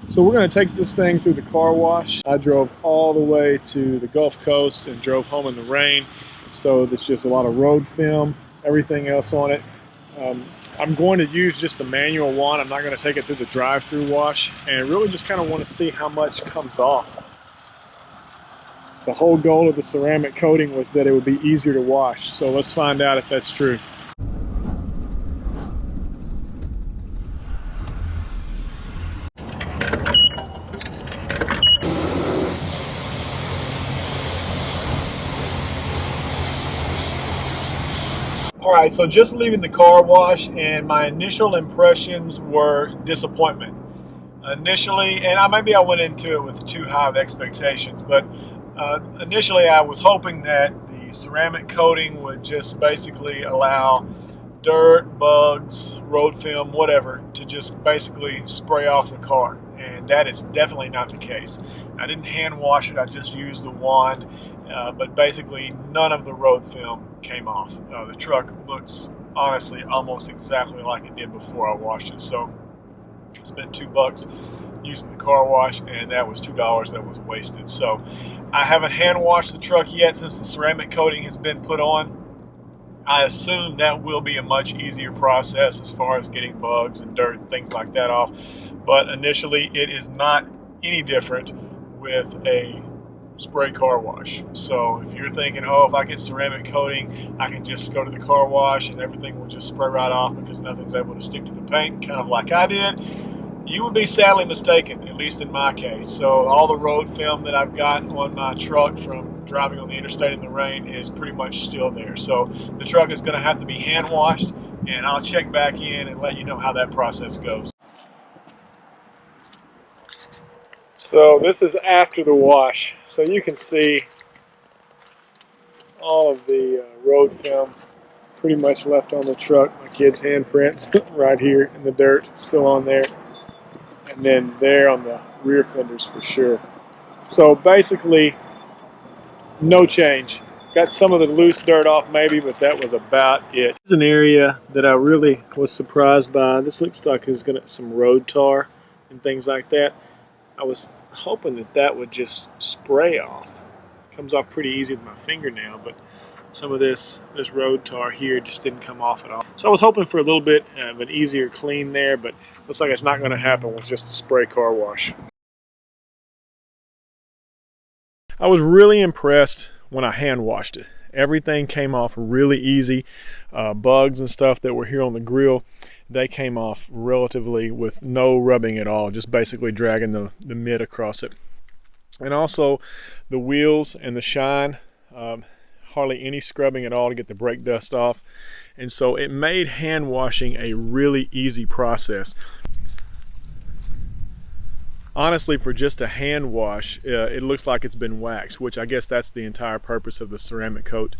So we're going to take this thing through the car wash. I drove all the way to the Gulf Coast and drove home in the rain. So there's just a lot of road film, everything else on it. I'm going to use just the manual one. I'm not going to take it through the drive-through wash, and really just kind of want to see how much comes off. The whole goal of the ceramic coating was that it would be easier to wash. So let's find out if that's true. All right, so just leaving the car wash, and my initial impressions were disappointment. Initially, and maybe I went into it with too high of expectations, but initially I was hoping that the ceramic coating would just basically allow dirt, bugs, road film, whatever, to just basically spray off the car. And that is definitely not the case. I didn't hand wash it, I just used the wand, but basically none of the road film came off. The truck looks honestly almost exactly like it did before I washed it. So I spent $2 using the car wash, and that was $2 that was wasted. So I haven't hand washed the truck yet since the ceramic coating has been put on. I assume that will be a much easier process as far as getting bugs and dirt and things like that off. But initially, it is not any different with a spray car wash. So if you're thinking, oh, if I get ceramic coating, I can just go to the car wash and everything will just spray right off because nothing's able to stick to the paint, kind of like I did, you would be sadly mistaken, at least in my case. So all the road film that I've got on my truck from driving on the interstate in the rain is pretty much still there. So the truck is going to have to be hand washed, and I'll check back in and let you know how that process goes. So this is after the wash, so you can see all of the road film pretty much left on the truck. My kid's handprints right here in the dirt, still on there, and then there on the rear fenders for sure. So basically, no change. Got some of the loose dirt off maybe, but that was about it. Here's an area that I really was surprised by. This looks like it's got some road tar and things like that. I was hoping that that would just spray off. Comes off pretty easy with my fingernail, but some of this road tar here just didn't come off at all. So I was hoping for a little bit of an easier clean there, but looks like it's not going to happen with just a spray car wash. I was really impressed when I hand washed it. Everything came off really easy. Bugs and stuff that were here on the grill, they came off relatively with no rubbing at all, just basically dragging the mitt across it. And also the wheels and the shine, hardly any scrubbing at all to get the brake dust off. And so it made hand washing a really easy process. Honestly, for just a hand wash, it looks like it's been waxed, which I guess that's the entire purpose of the ceramic coat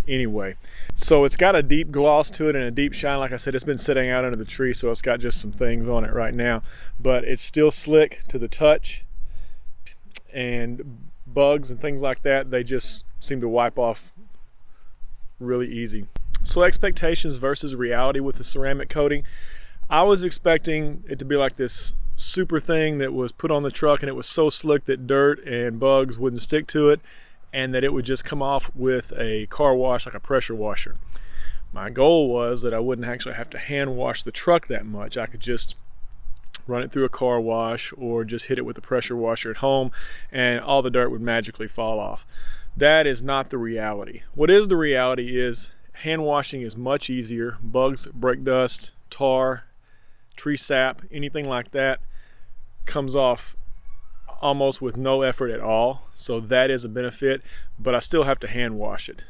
anyway. So it's got a deep gloss to it and a deep shine. Like I said, it's been sitting out under the tree, so it's got just some things on it right now. But it's still slick to the touch, and bugs and things like that, they just seem to wipe off really easy. So expectations versus reality with the ceramic coating. I was expecting it to be like this super thing that was put on the truck and it was so slick that dirt and bugs wouldn't stick to it, and that it would just come off with a car wash like a pressure washer. My goal was that I wouldn't actually have to hand wash the truck that much. I could just run it through a car wash or just hit it with a pressure washer at home and all the dirt would magically fall off. That is not the reality. What is the reality is hand washing is much easier. Bugs, brake dust, tar, tree sap, anything like that comes off almost with no effort at all. So that is a benefit, but I still have to hand wash it.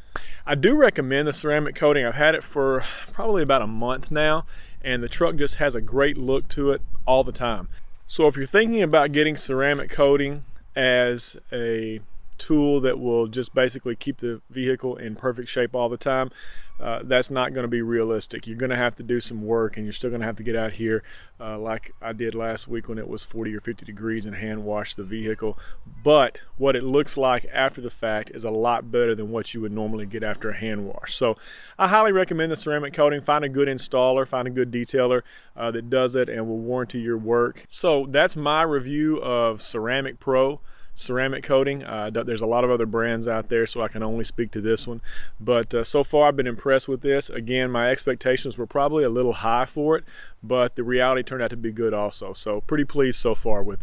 I do recommend the ceramic coating. I've had it for probably about a month now, and the truck just has a great look to it all the time. So if you're thinking about getting ceramic coating as a tool that will just basically keep the vehicle in perfect shape all the time, that's not going to be realistic. You're going to have to do some work, and you're still going to have to get out here like I did last week when it was 40 or 50 degrees and hand wash the vehicle. But what it looks like after the fact is a lot better than what you would normally get after a hand wash. So I highly recommend the ceramic coating. Find a good installer, find a good detailer that does it and will warranty your work. So that's my review of Ceramic Pro ceramic coating. There's a lot of other brands out there, so I can only speak to this one, but so far I've been impressed with this. Again, my expectations were probably a little high for it, but the reality turned out to be good also, so pretty pleased so far with it.